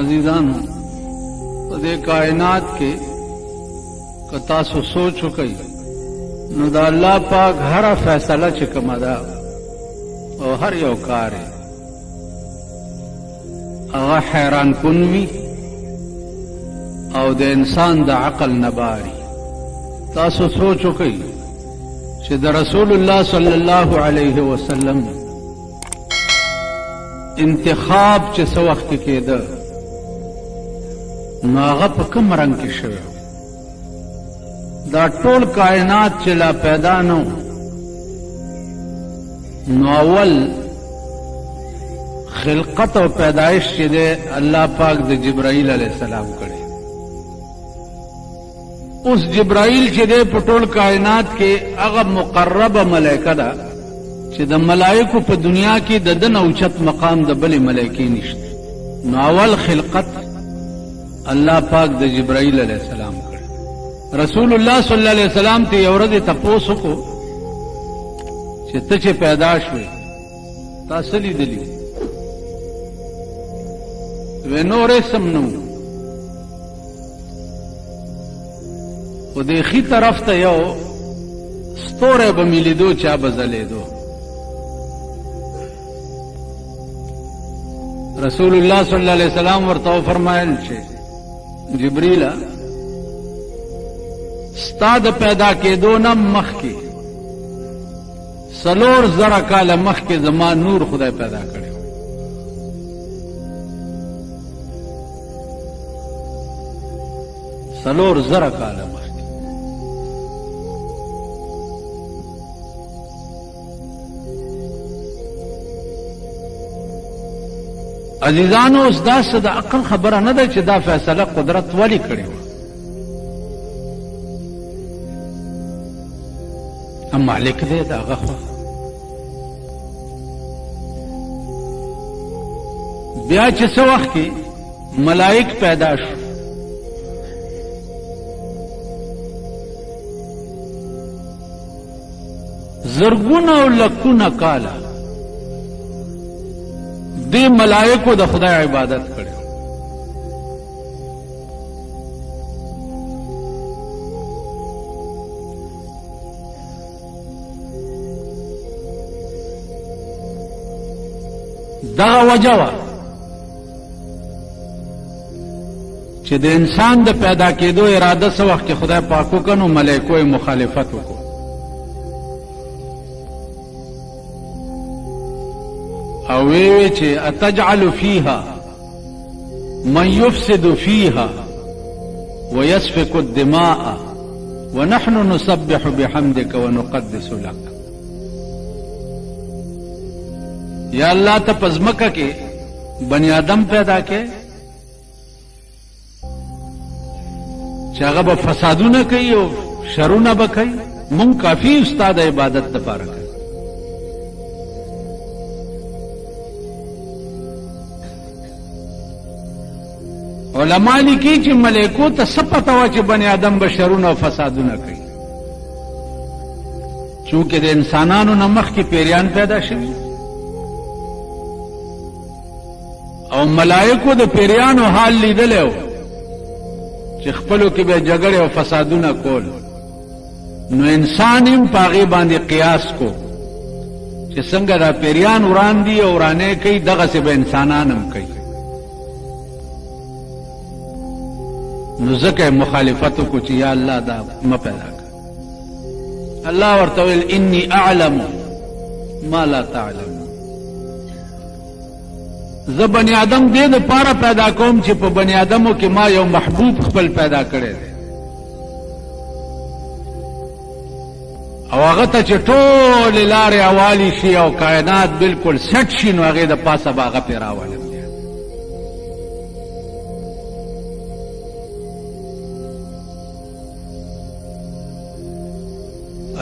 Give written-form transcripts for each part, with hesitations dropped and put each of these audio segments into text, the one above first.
अजीजानो दे कायनात के कता सो सोच कई नु दा अल्लाह पाक हर फैसला चिकम दा और हर यो कार अगा हैरान कुनवी और दे इंसान दा अकल नबारी तासो सोच कई कि द रसूलुल्लाह सल्लल्लाहु अलैहि वसल्लम इंतखाब च स वक्त के द नागा प कम रंग के शवे दा टोल कायनात चला पैदा नो अव्वल खिलकत और पैदाइश च दे अल्लाह पाक द जिब्राइल अलैहिस्सलाम करे उस जिब्राइल च दे पटोल कायनात के अगब मुकर्रब मलाइका दा च द मलाइको पे दुनिया की ददन औचत मकाम द बले मलाइकी निश्त नावल खिलकत अल्लाह पाक द जिब्राइल अलैहिस्सलाम करे रसूलुल्लाह सल्लल्लाहु अलैहि वसल्लम ते औरत तपोस को च तचे पैदाश हुए तासली दिली वे नोरे समनू वो देखी तरफ त यो स्तोरे बमिली दो चा बजले दो रसूलुल्लाह सल्लल्लाहु अलैहि वसल्लम वर्तो फरमायल छे जिब्रीला स्ताद पैदा के दो न मख के सलोर जरा काल मख के जमान नूर खुदा पैदा करे सलोर जरा काल मख अजीजानो उस दास से दा अकल खबर न दे दा फैसला कुदरत वाली करे हम मालिक दे दा गफा ब्या च वक्त की मलाइक पैदाश जरगुना और लकुना काला दे मलाइको द खुदा इबादत करे दा वजवा च द इंसान द पैदा के दो इरादा से वक्त के खुदा पाको कनो मलाइको मुखालिफत को अवे चे अतजअलु फीहा मन युफ्सिदु फीहा व यस्फिकु दिमाअ व नहनु नुसब्बिहु बिहम्दिका व नुक़द्दिसु लक या अल्लाह त पजमका के बनी आदम पैदा के चागा ब फसादू न कई और शरू न बकई मुंग काफी उस्ताद इबादत द पारक उलमा लिखी च मलेको त सब पता हुआ च बने आदम बशरून और फसादू न कई चूंकि दे इंसानानो नमख की पेरियान पैदा शवी और मलाइको द पेरियान हाल लीदले हो चिखपलो के बे जगड़े और फसादू न कोल नो इंसान इम पागे बांधे कियास को संगा पेरियान उड़ान दी और उड़ाने कई दगा से बे इंसानानम कई नुज़क मुखालिफत को चिया अल्लाह दा म पैदा कर अल्लाह और तविल इन्नी अअलम मा ला ताअलम ज बनी आदम दे द पारा पैदा कोम च प बनी आदमो के मा यो महबूब खपल पैदा करे और अगत च टोल लारे अवाली शी और कायनात बिल्कुल सेट शी नो अगे द पासा बागा पेरा वाले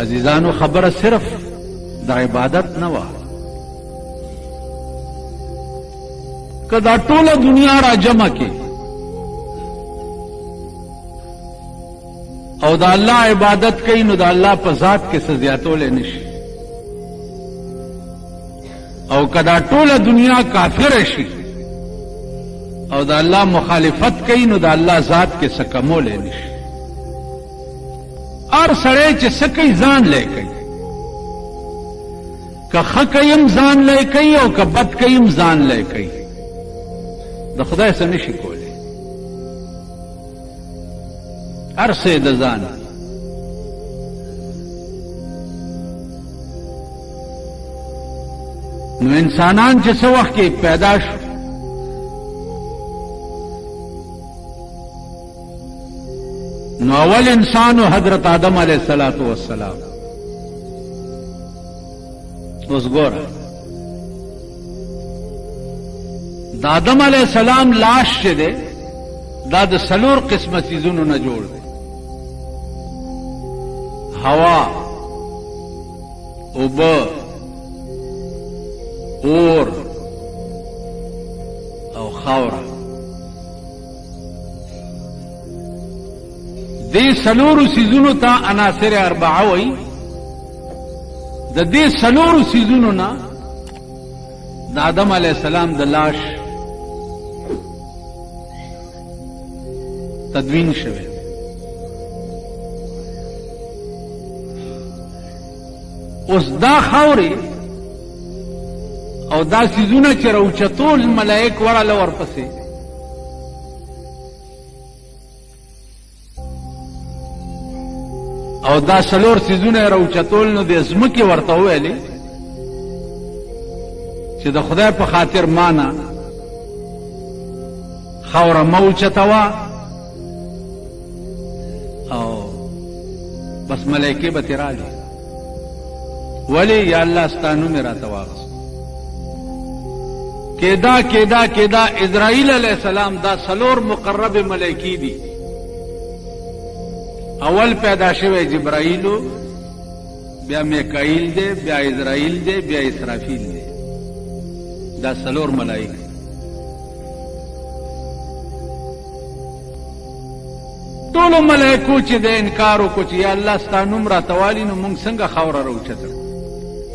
अजीजानो खबर सिर्फ द इबादत न वा कदा टोला दुनिया रा जमा के और द अल्लाह इबादत कई नु द अल्लाह पर जात के सजियातोले निश और कदा टोला दुनिया काफिर शी او د الله مخالفت کوي نو د الله ذات کې څه کمولی نشي. هر سړی چې څه کوي ځان لی کوي، که ښه کوي هم ځان لی کوي او که بد کوي هم ځان لی کوي، د خدای څه نشي کولی. هر څه د ځان. نو انسانان چې څه وخت کې پیدا شو، نو اول انسانو حضرت آدم علیہ الصلوۃ والسلام. اوس ګوره د آدم علیہ السلام لاش چې دی دا د څلور قسمه څیزونو نه جوړ دی: هوا، اوبه، اور او خاوره. دې څلورو څیزونو ته عناصر اربعه وایي. د دې څلورو څیزونو نه د آدم علیہ السلام د لاش تدوین شوی. اوس دا خاورې او دا څیزونه چې راوچتول ملائک ورله ورپسې، او دا څلور څیزونه راوچتول نو د ځمکې ورته وویلې چې د خدای په خاطر مانا خاوره مه اوچتوه او بس ملائکې به ترې راځي. ولې؟ یا الله ستا نوم یې راته واغست. کېدا اسرائیل علیہ السلام دا څلور مقرب ملائکی دي. اول پیدا شوی جبرائیلو، بیا میکائیل دی، بیا اسرائیل دی، بیا اسرافیل دی. دا څلور ملائک. ټولو ملائکو چې د انکار وکړو چې یا الله ستا نوم راته والي نو موږ څنګه خاوره راوچته.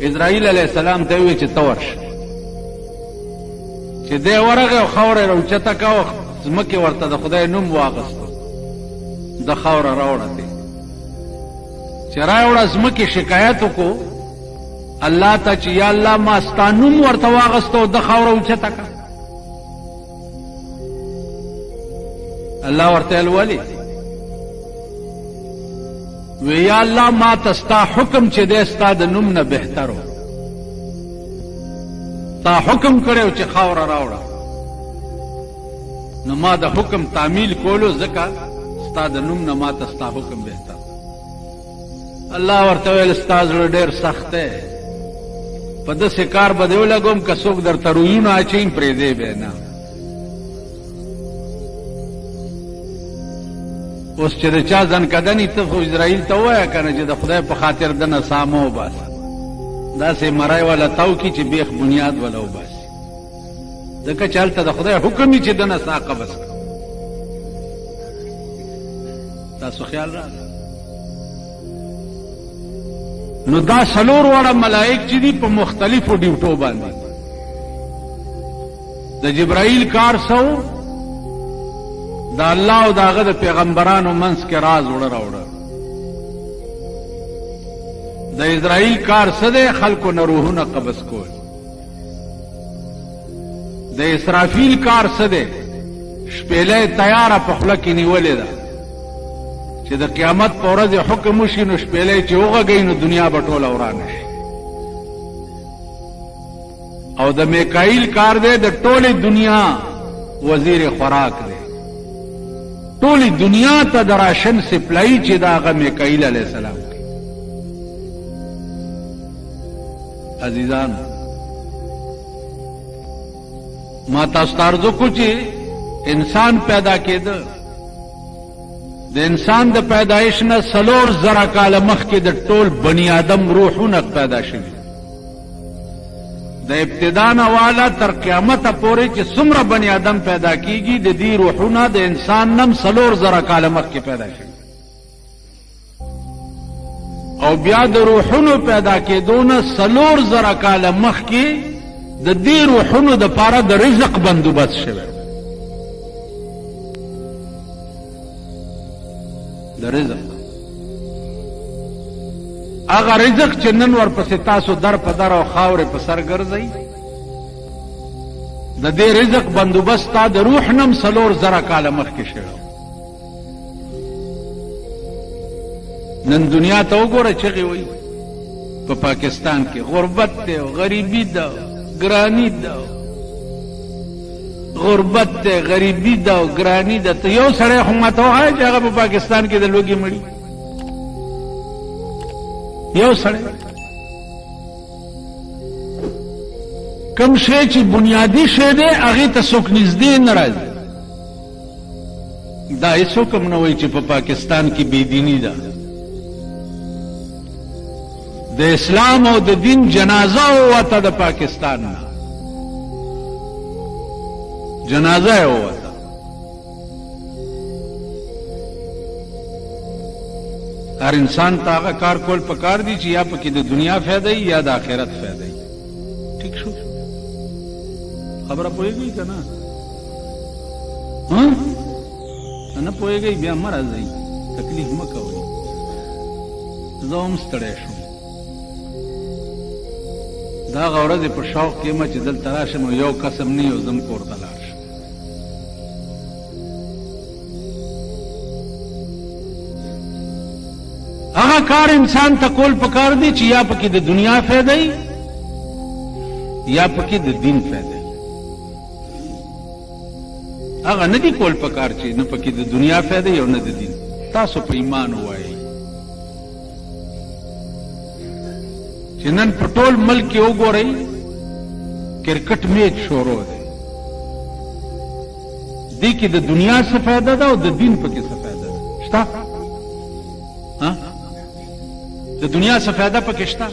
اسرائیل علیہ السلام ته وویل چې ته ورشه. چې دی ورغی او خاوره یې راوچته کړه، ځمکې ورته د خدای نوم واغسته، د خاوره راوړه دی. چې راوړه ځمکې شکایت وکړو الله ته چې یا الله ما ستا نوم ورته واغسته او د خاوره اوچته کړه. الله ورته ویل ولې؟ وی یا الله ما ته ستا حکم چې دی ستا د نوم نه بهتر و. تا حکم کړو چې خاوره راوړه، نو ما د حکم تعمیل کولو ځکه ستا د نوم نه ما ته ستا حکم بهتر. الله ورته ویل ستا زړه ډېر سخت دی، په داسې کار به دې ولګوم که څوک درته رویونه اچوي پرېږدې به نه. اوس چې د چا ځنکدنې ته خو اسرائیل ته ووایه که نه چې د خدای په خاطر دنه سامه وباسه، داسې مری والا تاو کی چې بیخ بنیاد والا وباسي، ځکه چې هلته د خدای حکم وي چې دنه سا قبض کړه. تاسو خیال راغلی؟ نو دا څلور واړه ملائک چې دي په مختلفو ډیوټو باندې. د جبرائیل کار څه و؟ د الله او د هغه د پیغمبرانو منځ کې راز وړه راوړه. د اسرائیل کار څه دی؟ خلکو نه روحونه قبض کول. د اسرافیل کار څه دی؟ شپېلۍ تیاره په خوله کې نیولې ده چې د قیامت په ورځ حکم وشي نو شپېلۍ چې وغږوي نو دنیا به ټوله ورانه شي. او د میکائیل کار دی د ټولې دنیا وزیر خوراک دی. ټولې دنیا ته د راشن سپلای چې د هغه میکائیل علیہ السلام کوي. عزیزان ما تاسو ته عرض وکړو چې انسان پیدا کېده، د انسان د پیدایش نه 4,000 کاله مخکې د ټول بني آدم روحونه پیدا شوي. د ابتدا نه والا تر قیامته پورې چې څومره بني آدم پیدا کیږي د دې روحونه د انسان نم 4,000 کاله مخکې پیدا شوي. او بیا د روحونو پیدا کېدو نه 4,000 کاله مخکې د دې روحونو د پاره د رزق بندوبست شوی. د رزق هغه رزق چې نن ورپسې تاسو در په در او خاورې په سر ګرځئ د دې رزق بندوبست تا د روح نم 4,000 کاله مخکې شوی نن دنیا ته وګوره چغې وایي په پاکستان کې غربت دی او غریبي ده ګراني ده غربت ده غریبي ده او ګراني ده ته یو سړی خو ماته وایي چې هغه په پاکستان کې د لوږې مړي یو سړی کم شی چې بنیادی شی دی هغې ته څوک نږدې نه راځي دا هېڅوک هم نه وایي چې په پاکستان کې بېدیني ده د اسلام او د دین جنازه ووته د پاکستان نه جنازه یې ووته هر انسان ته هغه کار کول پکار دي چې یا پکې د دنیا فایده یا د آخرت فایده ٹھیک شو خبره پوهېږئ که نه نه پوهېږئ بیا مه راځئ تکلیف مه کوئ زه هم ستړی شوم دا هغه ورځې په شوق کې یم چې دلته راشم او یو قسم نه یو زم کور ته لاړ شم هغه کار انسان ته کول پکار دی چې یا پکې د دنیا فایده یا پکې د دین فایده هغه نه دی کول پکار چې نه پکې د دنیا فایده او نه د دین تاسو په ایمان ووایئ چې نن په ټول ملک کې وګورئ کرکټ میچ شروع دی دې کې د دنیا څه فایده ده او د دین پکې څه فایده ده شته د دنیا څه فایده پکې شته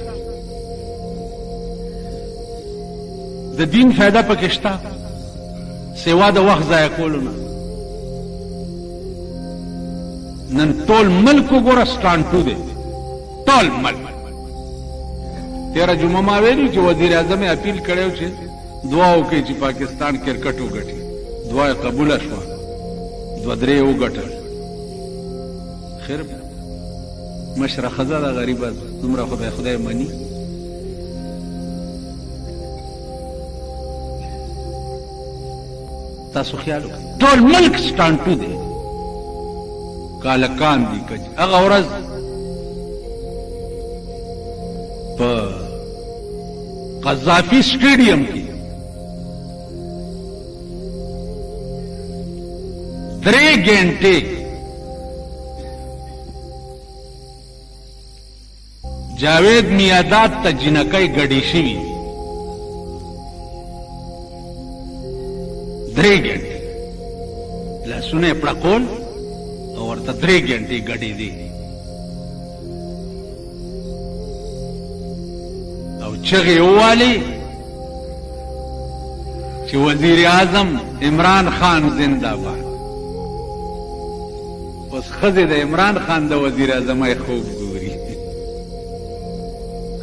د دین فایده پکې شته سوا د وخت ضایع کولو نه نن ټول ملک وګوره سټانټو دی ټول ملک تیرہ جمعه ما ویلي چې وزیر اعظم یې اپیل کړی چې دعا وکړي چې پاکستان کرکټ وګټي دعا یې قبوله شوه 2-3 وګټل خیر مشره ښځه ده غریبه دومره خدای مني تاسو خیال وکړئ ټول ملک سټانټو دی کالکان دي کج هغه ورځ په قذافی سټیډیم کې 3 घंटे جاوید میاداد ته جنکۍ ګډې شوي 3 घंटे لاسونه یې پړکول او ورته 3 घंटे ګډې دي او چغې ووالي چې وزیر اعظم عمران خان زنده باد اوس ښځې د عمران خان د وزیر اعظمۍ خوب ګوري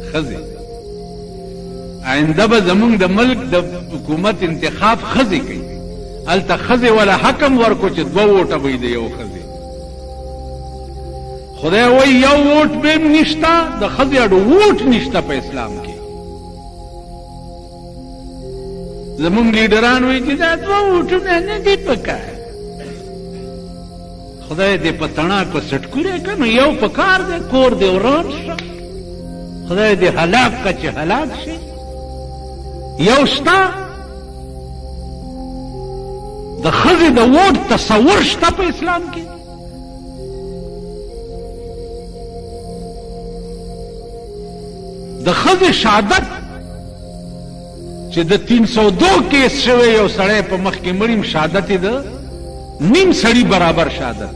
ښځې آینده به زمونږ د ملک د حکومت انتخاب ښځې کوي هلته ښځې ولا حکم ورکو چې 2 ووټه به یې د یو ښځې خدای وایي یو ووټ به هم نشته د ښځې اډو ووټ نشته په اسلام کې زمونږ لیډران وایي چې دا 2 ووټونه نه دي پکار خدای دې په تڼاکو سټکورې که نو یو پکار دی کور دې وران شه خدای دې هلاک که چې هلاک شي یو شته د ښځې د ووټ تصور شته په اسلام کې د ښځې شهادت چې د 302 کیس شوی یو سړی په مخ کې مړیم شهادت یې د نیم سړي برابر شهادت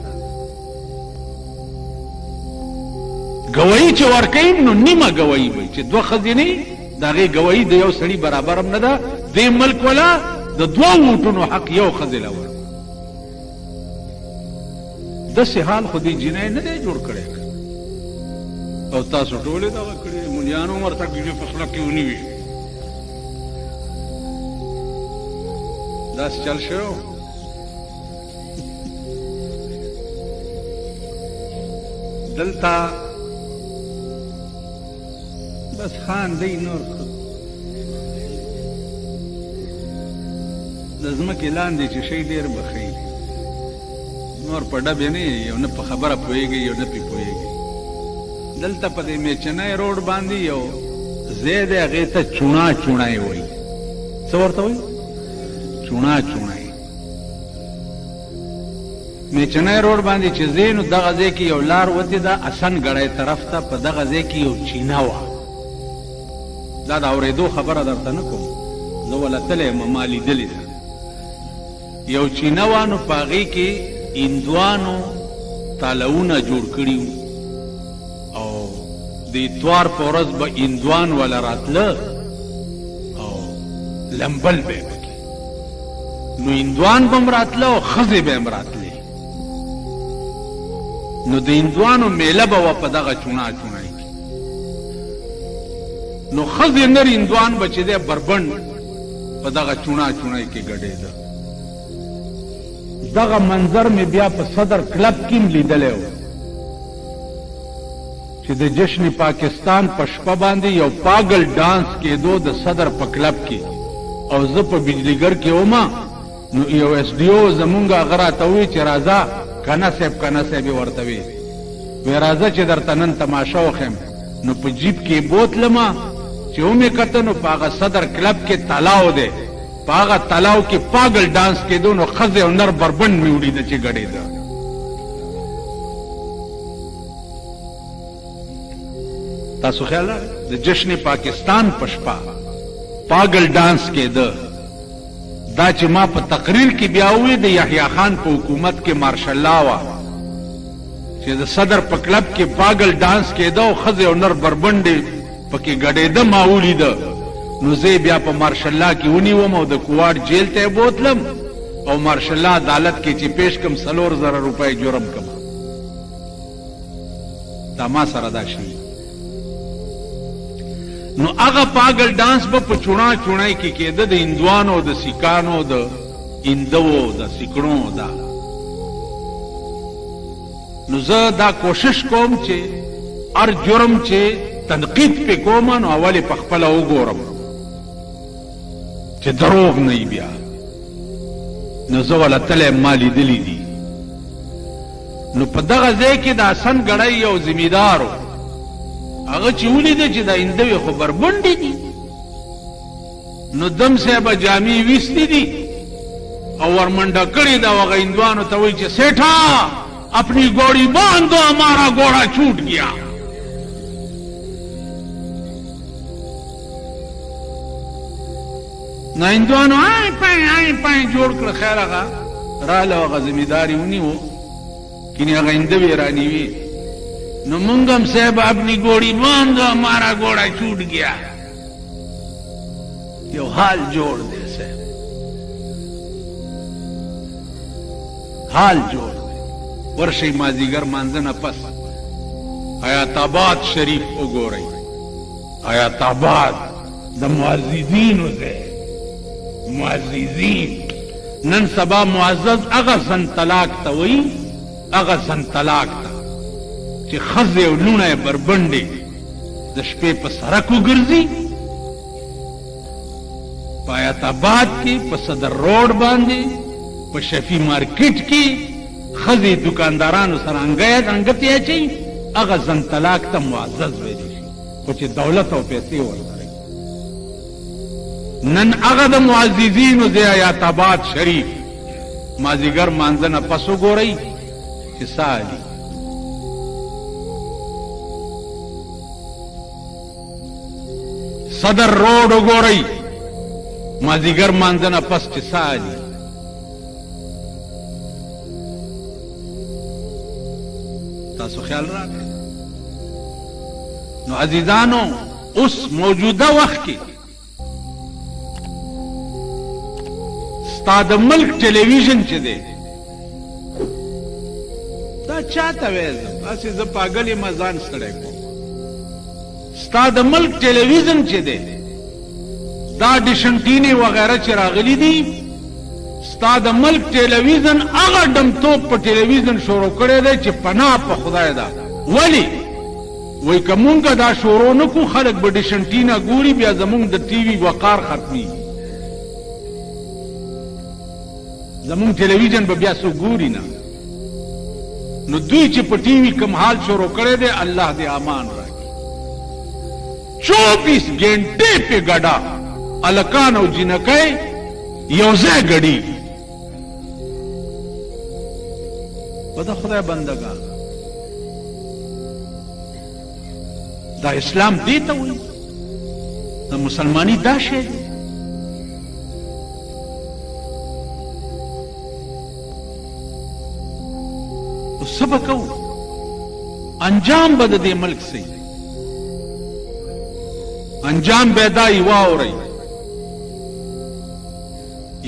گواهی چې ورکوي نو نیمه گواهی وي چې 2 ښځې نه د هغې گواهی د یو سړي برابر هم نه ده دې ملک والا د 2 ووټونو حق یو ښځې له ورکړي داسې حال خو دې جینۍ نه دی جوړ کړی او تاسو ټول یې دغه کړي ملیانو هم ورته فیصله کې ونیوي داسې چل شوی دلتا بس خان دی نور د ځمکې لاندې چې شی ډېر بخی نور په ډبې نه یو نه په خبره پوهېږي یو نه پې پوهېږي دلته په دې میچنی روډ باندې یو ځای دی هغې ته چوڼا چوڼی وایي څه ورته وایي چوڼا چوڼی میچنی روډ باندې چې ځې نو دغه ځای کې یو لار وتې ده اسن ګړی طرف ته په دغه ځای کې یو چینه وه دا د اورېدو خبره درته نه کوم زه وله تلی یم ما لیدلې ده یو چینه وه نو په هغې کې هندوانو تالونه جوړ کړي وو او د اتوار په ورځ به هندوان وله راتله او لمبل به یې پکې نو هندوان به م راتله او ښځې به م راتلې نو د هندوانو میله به وه په دغه چوڼا چوڼی کې نو ښځې نر هندوان به چې دی بربنډ په دغه چوڼا چوڼی کې ګډېده دغه منظر مې بیا په صدر کلب کې م لیدلی و چې د جشن پاکستان په شپه باندې یو پاگل ډانس کېدو د صدر په کلب کې او زه په بجلیګر کې ومه نو یو ایس ډي او زمونږ هغه راته ووایي چې راځه کنه صاحب یې ورته وی راځه چې درته نن تماشه وښیم نو په جیب کې بوتلمه چې ومې کته نو په هغه صدر کلب کې تلاو دی په هغه تلاو کې پاگل ډانس کېدو نو ښځې او نر بربنډ مې ولیده چې ګډېده تاسو خیال د جشن پاکستان په شپه پاگل ډانس کېده دا چې ما په تقریر کې بیا ووی د یحیی خان په حکومت کې مارشالله وه چې د صدر په کلب کې پاگل ډانس کېده او ښځې او نر بربنډې پکې ګډېده ما ولیده نو زه بیا په مارشالله کې ونیوم او د کوواټ جیل ته یې بوتلم او مارشالله عدالت کې چې پیش کم 4,000 روپۍ جرم کم دا ما سره دا شي نو هغه پاگل ډانس به په چوڼا چوڼی کې کېده د هندوانو د سیکانو د هندوو د سیکړو دا نو زه دا کوشش کوم چې هر جرم چې تنقید پې کوم نو اول په خپله وګورم چې دروغ نه وي بیا نو زه وله تلی ما لیدلی دي نو په دغه ځای کې د حسن ګړی یو زمیندار و هغه چې ولیده چې دا هندوې خو بربنډې دي نو دم صاحبه جامې ویستې دي او ورمنډه کړې ده او هغه هندوانو ته وایي چې سیټا اپنی گوڑی باندھ دو ہمارا گوڑا چھوٹ گیا نو هندوانو آئیں پائیں جوړ کړه خیر هغه راله هغه زمینداري ونیو کینې هغه هندوې رانیوي نو مونږ هم صاحب اپنی گوڑی باندھ دو ہمارا گوڑا چھوٹ گیا یو حال جوړ دی صاحب حال جوړ ورشي مازیګر مانځنه پس حیات آباد شریف وګورئ حیات آباد د معززینو ځای معززین نن سبا معزز هغه زن طلاق ته وایي هغه زن طلاق ته چې ښځې او لوڼه یې بربنډې د شپې په سړک وګرځي په حیات آباد کې په صدر روډ باندې په شفیع مارکیټ کې ښځې دکاندارانو سره انګتې اچوي هغه زن طلاق ته معزز ویلی شي خو چې دولت او پیسې ورکړي نن هغه د معززینو د حیات آباد شریف مازدیګر مانځنه پس وګورئ چې سالي صدر روډ وګورئ مازدیګر مانځنه پس چې سالي تاسو خیال راکړئ نو عزیزانو اوس موجوده وخت کې ستا د ملک ټلویزیون چې دی دا چاته وایي هسې زه پاګل یم ځان ستړی کوم ستا د ملک ټلویزیون چې دی دا ډیشنټینې وغیره چې راغلي دي ستا د ملک ټلویزیون هغه ډمتوب په ټلویزیون شروع کړی دی چې پناه په خدای ده ولی وای کومګه دا شورو نه کو خلک به ډیشنټینا ګوري بیا زمونږ د ټي وي وقار ختمي زمونږ ټلویزیون به بیا سو ګوري نه نو دوی چې په ټي وي کوم حال شروع کړی دی الله دې امان راکړي 24 घंटे په ګډا الکان او جنکای یو ځای ګډي په د خدای بندگان دا اسلام دی ته وایي د مسلمانی دا شی دی سبا کو انجام به د دې ملک سي انجام بیدای واوري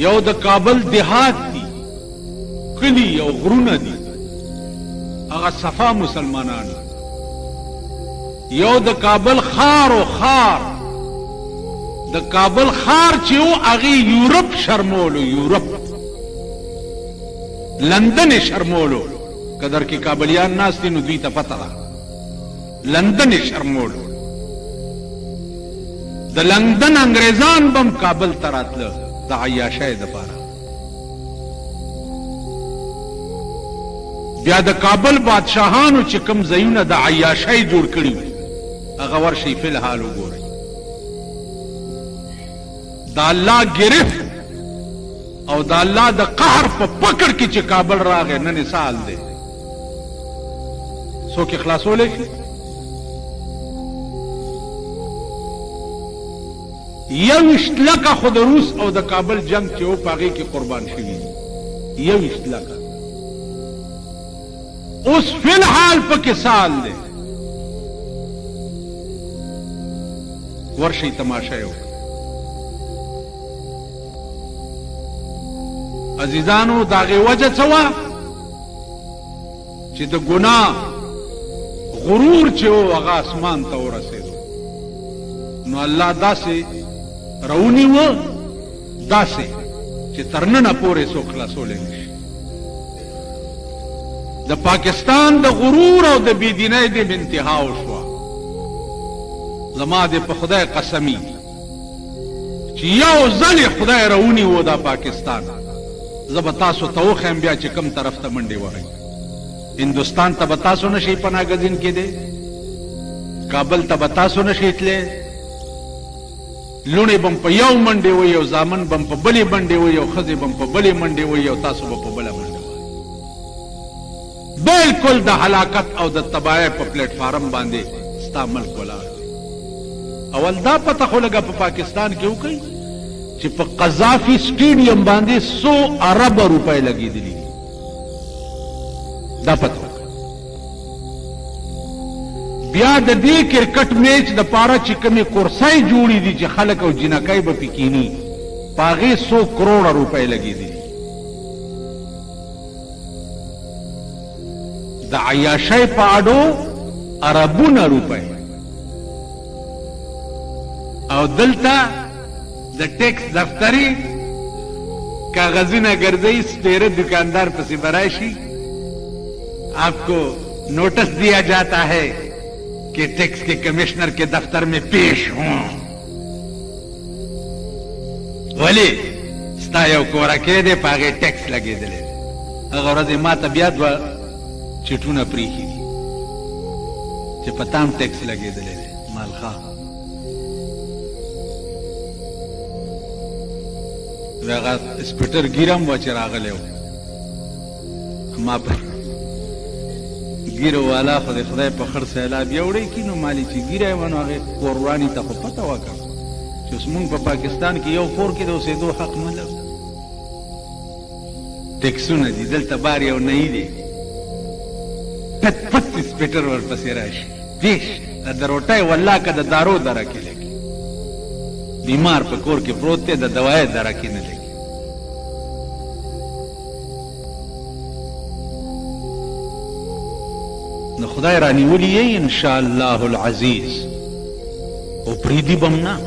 یو د کابل دیهات دی کلی یو غرونه دي هغه صفا مسلمانان یو د کابل خار او خار د کابل خار چې او هغه یورپ شرمولو یورپ لندن شرمولو قدر کې کابلیان ناس دي نو دوی ته پته ده لندن شرمولو د لندن انګریزان بم کابل ته راتله د عیاشۍ دپاره بیا د کابل بادشاهانو چې کوم ځایونه د عیاشۍ جوړ کړي هغه ورشئ فی الحال وګورئ د الله گرفت او د الله د قهر په پکړ کې چې کابل راغی نن سال دی څوک خلاصولی شي یویشت لکه خو د روس او د کابل جنگ چې و په هغې کې قربان شوي یویشت لکه اوس فی الحال پکې سال دی ورشئ تماشا یې وکړئ عزیزانو د هغې وجه څه وه چې د ګناه غرور چې و هغه اسمان ته ورسېدو نو الله داسې راونیوه داسې چې تر ننه پورې څوک خلاصولی نه شي د پاکستان د غرور او د بېدینۍ د انتها وشوه زما د په خدای قسمی چې یو ځل خدای راونیوه دا پاکستان زه به تاسو ته وښیم بیا چې کوم طرف ته منډې وهئ هندوستان ته به تاسو نشئ پناهګزین کېدی کابل ته به تاسو نشئ تللی لوڼې به په یو منډې وي او زامن به په بلې منډې وي او ښځې به په بلې منډې وي او تاسو به په بله منډې وئ بالکل د هلاکت او د تباهۍ په پلیټ فارم باندې ستا ملک ولاړ دی اول دا پته خو لږه په پاکستان کې وکئ چې په قذافي سټیډیم باندې 100 ارب روپۍ لګېدلي دا پته بیا د دې کرکټ میچ د پاره چې کومې کورسۍ جوړې دي چې خلک او جنکۍ به پې کیني په هغې 100 کروړه روپۍ لګېدلي د عیاشۍ په اډو اربونه روپۍ او دلته د ټیکس دفتری کاغذونه ګرځئ سپیره دکاندار پسې به راشي آپ کو نوٹس دیا جاتا ہے کہ ٹیکس کے کمشنر کے دفتر میں پیش ہوں ولی ستا یو کورکې دی په هغې ټیکس لګېدلی هغه ورځې ما ته بیا دوه چټونه پریښي دي چې په تام ټیکس لګېدلی دی مالخواه هغه سپیټر ګیرم و چې راغلی و ما په ګیرو والا خو د خدای په خړ سیلاب یوړی کي نو مالې چې ګیری وه نو هغې کورواني ته خو پته وکړه چې اوس مونږ په پاکستان کې یو کور کې د اوسېدو حق نه لرو ټیکسونه دي دلته بار یو نهي دی پت پت سپیټر ورپسې راشي پیش د روټۍ والله که د دارو دره کې لګي بیمار په کور کې پروت دی د دوای دره کې نه لګي نو خدای رانیولی یې انشاءالله العزیز او پریدي بم نه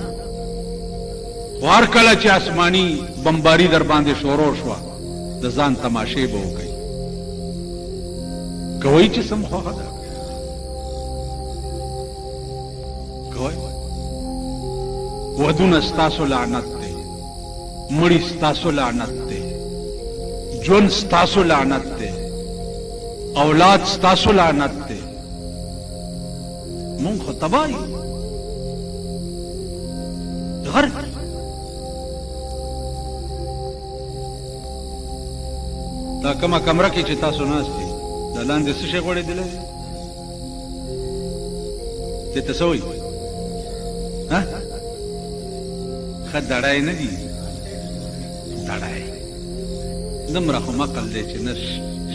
خو هر کله چې آسماني بمباري در باندې شروع شوه د ځان تماشې به وکئ کوئ چې سم خوښه ده کوئ ودون ستاسو لعنت دے مړی ستاسو لعنت دے جون ستاسو لعنت دے اولاد ستاسو لعنت دے مونږ خو تباہی غرق دا کومه کمره کې چې تاسو ناست دي دا لاندې څه شی غوړېدلی دی ته څه وایي ښه دړی نه دي دړی دومره خو مقل دی چې نه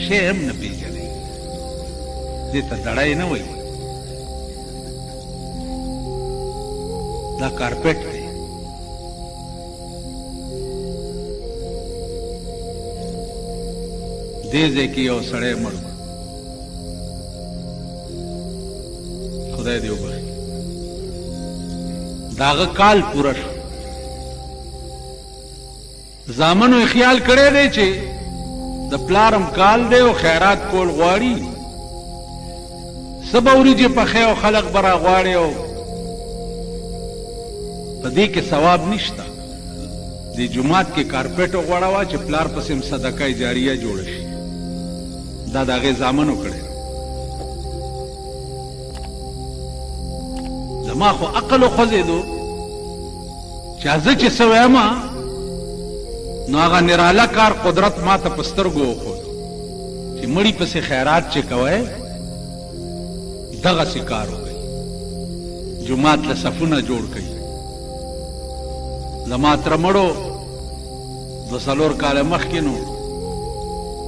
شی هم نه پېژنئ دې ته دړی نه وایي دا کارپېټ دی دې ځای کې یو سړی مړ و خدای دې وبخي د هغه کال پوره شو زامنو یې خیال کړی دی چې د پلارم کال دی او خیرات کول غواړي څه به وریجې پخې او خلق به راغواړي او په دې کې ثواب نشته دې جومات کې کارپېټ وغوړوه چې پلار پسې هم صدقه جاریه جوړه شي دا د هغې زامنو کړی زما خو عقل وخوځېدو چې زه چې څه ویمه نو هغه نراله کار قدرت ما ته په سترګو وښود چې مړي پسې خیرات چې کوئ دغسې کار وکئ جومات له صفونه جوړ کئ زما تره مړو 2-3 کاله مخکې نو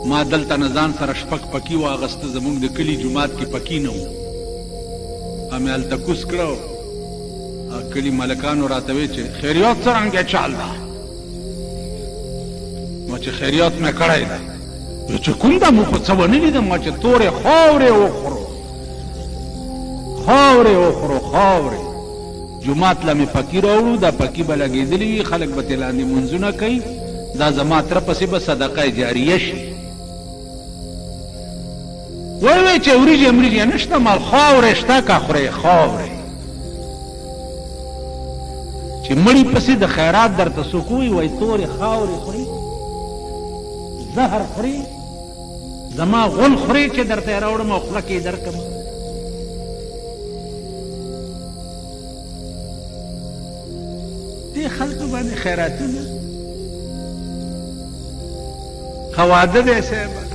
ما دلته نه ځان سره شپږ پکي واغسته زمونږ د کلي جومات کې پکي نه وو مې هلته کوز کړه کلي ملکانو راته وی چې خیریات څرنګه چال ده ما چې خیریات مې کړی ده چې کوم ده مو خو څه ونه لیدم ما چې تورې خاورې وخورو خاورې وخورو خاورې جومات له مې پکي راوړو دا پکي به لګېدلي وي خلک به ترې لاندې منځونه کوي دا زما تره پسې به صدقه جاریه شي وی چې وریجې مریجې نشته مال خاورې شته که خورې خاورې چې مړي پسې د خیرات درته څوک وایي وایي تورې خاورې خوري زهر خوري زما غول خوري چې درته یې راوړم او خوله کې یې درکړم دې خلکو باندې خیراتونه ښه واده دی صاحب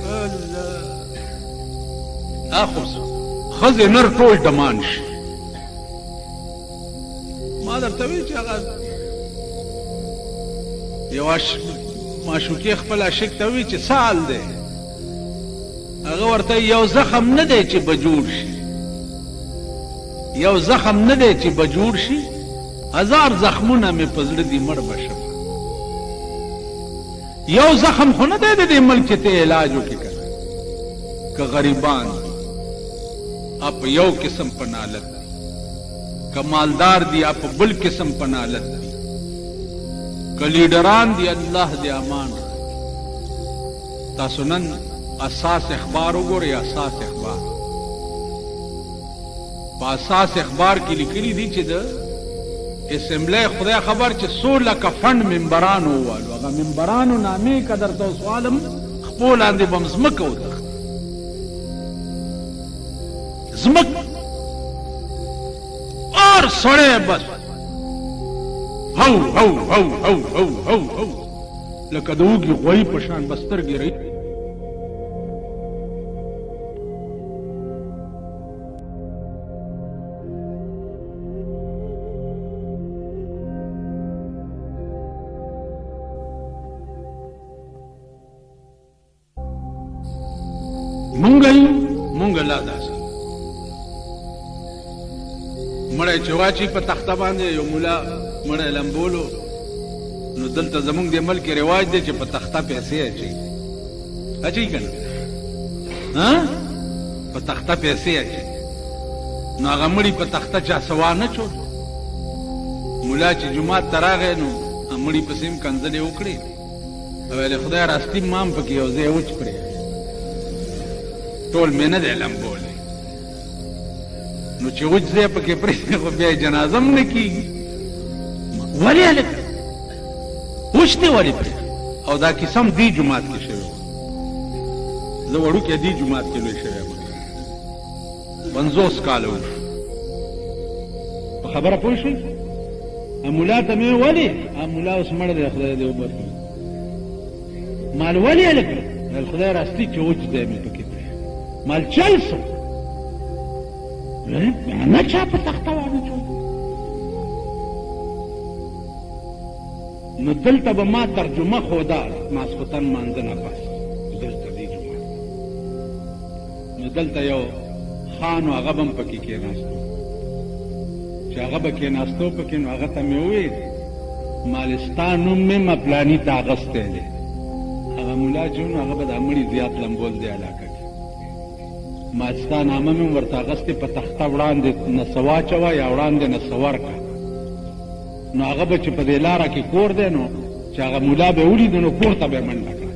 اخوس ښځې نر ټول ډمان شي ما درته ویل چې هغه یوه معشوقې خپل عاشق ته وایي چې څه حال دی هغه ورته یو زخم نه دی چې به جوړ شي یو زخم نه دی چې به جوړ شي 1000 زخمونه مې په زړه دي مړ به شم یو زخم خو نه دی د دې ملک چې ته علاج وکړې که که غریبان آپ یو قسم په نالت دی که مالدار دی آپ بل قسم په نالت دی که لیډران دی الله دی امان تاسو نن اساس اخبار وګورئ اساس اخبار په اساس اخبار کې لیکلي دي چې د اسمبلی خدای خبر چې 16 فند ممبرانو ووالو هغه ممبرانو نامې که درته اوس والم خپو لاندې به م ځمکه وتښتي زمک اور سڑے بس ہو ہو ہو ہو ہو ہو ہو لکه د اوږې غوی په شان به سترګې رهي مونږ لا داسې مړی چې واچي په تخته باندې یو مولا مړی لمبولو نو دلته زمونږ د ملک رواج دی چې په تخته پیسې اچوي که نه په تخته پیسې اچوي نو هغه مړي په تخته چا سوا نه چول مولا چې جومات ته راغی نو مړي پسې هم کنځلې وکړې ویلې خدای راستي ما هم پکې یو ځای وچ کړی ټول مې نه دی لمبولی نو چې وجځه پکې پرې خو بیا جنازم نه کیږي ولې هلک اوس دی ولې پرې او دا کیسم دی جماعت کې شوی زه وړوکی دی جماعت کې لوی شوی 50 کاله وشو په خبره پوه شئ مولا ته مې ولې مولا اوس مړ دی خدای دې وبخښي مال ولې هلک خدای راستي چې وجځه مې پکې پرې مال چل سو نه چا په تخته واچول نو دلته به ما ترجمه خودا ماسخوتن مانځه نه پاس دلته دی جمعه نو دلته یو خان هغه به هم پکې کېناستو چې هغه به کېناستو پکې نو هغه ته مې وویل مالستا نوم مې مپلاني ته اغستی دی هغه ملا چې نو هغه به دا مړي زیات لمبول دی علاقه کې ما ستا نامه مې ورته اغستې په تخته وړاندې نڅه واچوه یا وړاندې نڅه ورکړه نو هغه به چې په دې لاره کې کور دی نو چې هغه ملا به ولیدو نو کور ته به یې منډه کړه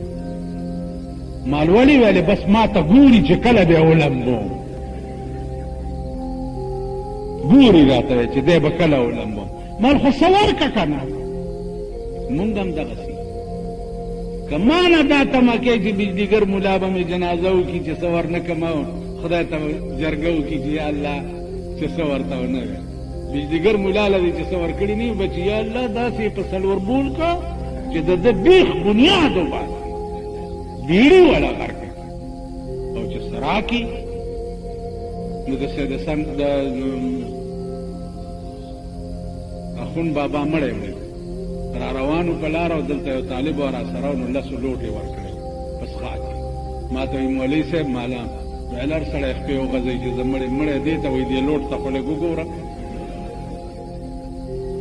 مال ولې ویلې بس ما ته ګوري چې کله به یې ولمبوم ګوري راته وی چې دی به کله ولمبوم مال خو څه ورکړه که نه مونږ هم دغسې که ما نه دا تمه کوي چې بجلیګر ملا به مې جنازه وکړي چې څه ورنه کړمه خدای ته جرګه وکړي چې یا الله چې څه ورته ونه وی بجلیګر ملا لدی چې څه ورکړي نه به چې یا الله داسې په سلور بول کا چې د ده بیخ بنیاد وباسي بیړي والا غرکړي او چې څه راکړي نو د اخون بابا مړی مړی را روانو په لاره او دلته یو طالب و را سره نو لسو لوټې ورکړی په څښا کې ما ته وایي مولوي صاحب مالام ویل هر سړی خپې وغځوي چې زه مړی دې ته وایي دې لوټ ته خو لږ وګوره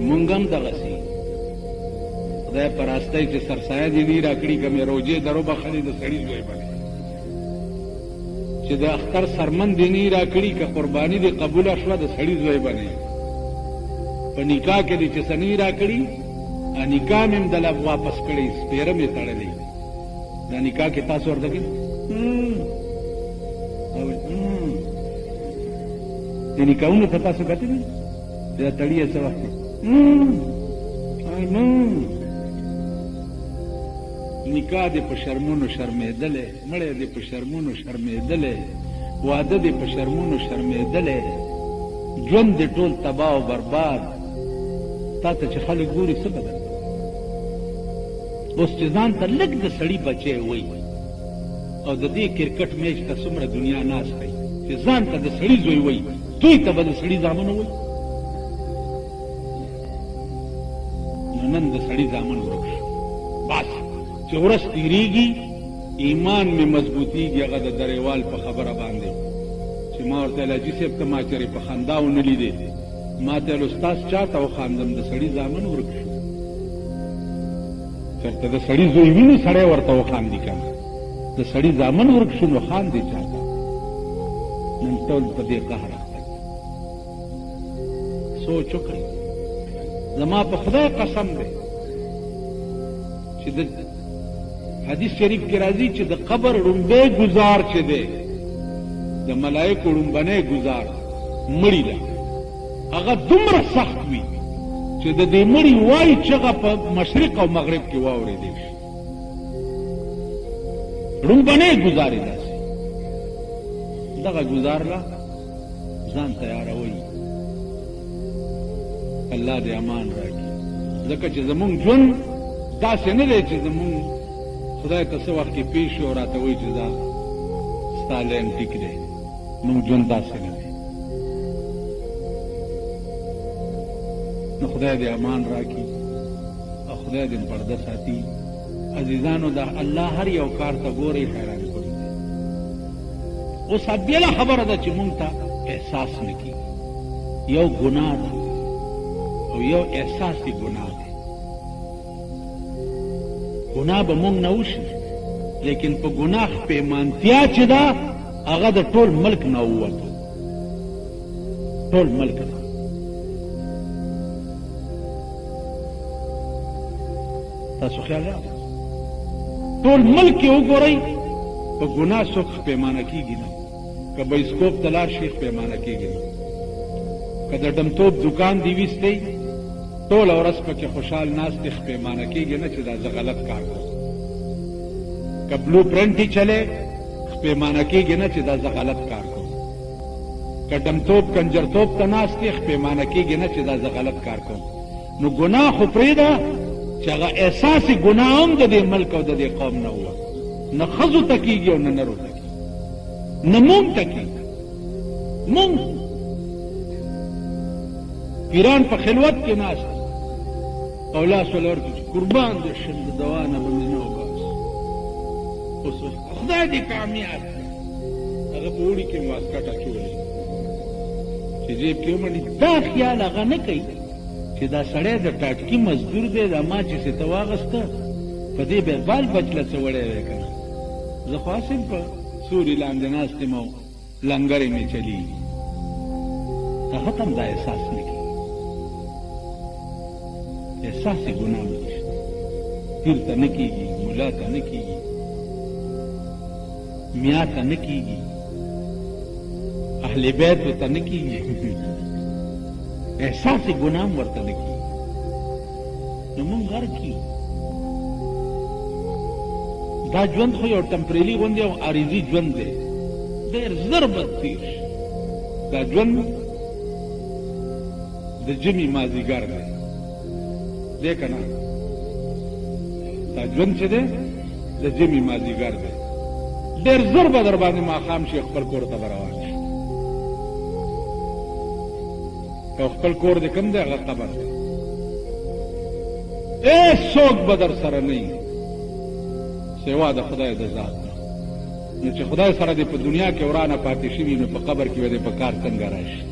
مونږ هم دغسې خدای په راستۍ چې سرسایه دې نه راکړي که مې روجې درو بخلي د سړي زوی بنې چې د اختر سرمن دې نه راکړي که قرباني دې قبوله شوه د سړي زوی بنې په نکاح کې دې چې څه نه راکړي نکاح مې هم دله واپس کړی سپېره مې تړلی دا نکاح کې تاسو ورته کوي د نکاحونو ته تاسو کتلي دا تړي یې څه وخت نکاح دې په شرمونو شرمېدلی مړی دې په شرمونو شرمېدلی واده دې په شرمونو شرمېدلی ژوند دې ټول تباه او برباد تا ته چې خلک ګوري څه بدل اوس چې ځان ته لږ د سړي بچی وایي او د دې کرکټ میچ ته څومره دنیا ناست دی چې ځان ته د سړي زوی وایي دوی ته به د سړي زامن وایي نو نن د سړي زامن ورک شو بس چې ورځ تېرېږي ایمان مې مضبوطېږي هغه د درېوال په خبره باندې چې ما ورته ویل حاجي صاحب ته ما چېرې په خندا ونه لیدې ما ته ویل استاد چا ته وخاندم د سړي زامن ورک شو چېرته د سړي زوی وي نو سړی ورته وخاندي که نه د سړي زامن ورک شو نو خاندي چا ته نن ټول په دې قهر اخته سوچ وکړئ زما په خدای قسم دی چې د حدیث شریف کې راځي چې د قبر ړومبی ګزار چې دی د ملایکو ړومبنی ګزار مړي له هغه دومره سخت وي چې د دې مړي وایي چغه په مشرق او مغرب کې واورېدی شي ړومبنی ګزار یې داسې دغه ګزار له ځان تیاروئ الله دې امان راکړي ځکه چې زمونږ ژوند داسې نه دی چې زمونږ خدای ته څه وخت کې پیش شي او راته وایي چې دا ستا لین ټیک دی مونږ ژوند داسې نه دی نو خدای دې امان راکړي او خدای دې پرده ساتي عزیزانو دا الله هر یو کار ته ګورئ حیران کړي دی اوس بېله خبره ده چې مونږ ته احساس نه کېږي یو ګناه ده او یو احساسي ګناه دی ګناه به مونږ نه وشي لیکن په ګناه پیمانتیا چې ده هغه د ټول ملک نه ووتو ټول ملک نه تاسو خیال راغلی ټول ملک کې وګورئ په ګناه څوک پیمانه کېږي نه که بایسکوپ ته لاړ شي پیمانه کېږي نه که د ډمتوب دکان دی ویستی ټوله ورځ پکې خوشحال ناست دی خپېمانه کېږي نه چې دا زه غلط کار کوم که بلو پرنټ یې چلی خپېمانه کېږي نه چې دا زه غلط کار کوم که ډمتوب کنجرتوب ته ناست دی خپېمانه کېږي نه چې دا زه غلط کار کوم نو ګناه خو پرېږده چې هغه احساسي ګناه هم د دې ملک او د دې قوم نه وه نه ښځو ته کېږي او نه نرو ته کېږي نه مونږ ته کېږي مونږ پیران په خلوت کې ناست او لاس وله ورکړي چې قربان دې شم د دوا نه به مې نه وباسو اوس خدای دې کامیاب کړي هغه په اوړي کې واسکټ اچولی چې جیب کې ومنډي دا خیال هغه نه کوي چې دا سړی د ټاټکي مزدور دی دا ما چې څه ته واغسته په دې به بال بچله څه وړی دی که نه زه خو هسې په سوري لاندې ناست یم او لنګرې مې چلیږي هغه ته هم دا احساس نه کوي احساس یې ګناه نشته پیر ته نه کېږي ملا ته نه کېږي میا ته نه کېږي اهل بیتو ته نه کېږي احساس ګناه هم ورته نه کېږي نو مونږ غرق کېږو دا ژوند خو یو ټمپریلي غوندې او عارضي ژوند دی ډېر زر به تېر شي دا ژوند د ژمي مازدیګر دی دی که نه دا ژوند چې دی د ژمي مازدیګر دی ډېر زر به در باندې ماښام شي خپل کور ته به روان شي او خپل کور دې کوم دی هغه قبر دی هېڅوک به در سره نه وي سوا د خدای د ذات نه نو چې خدای سره دې په دنیا کې ورانه پاتې شوي نو په قبر کې به دې په کار څنګه راشي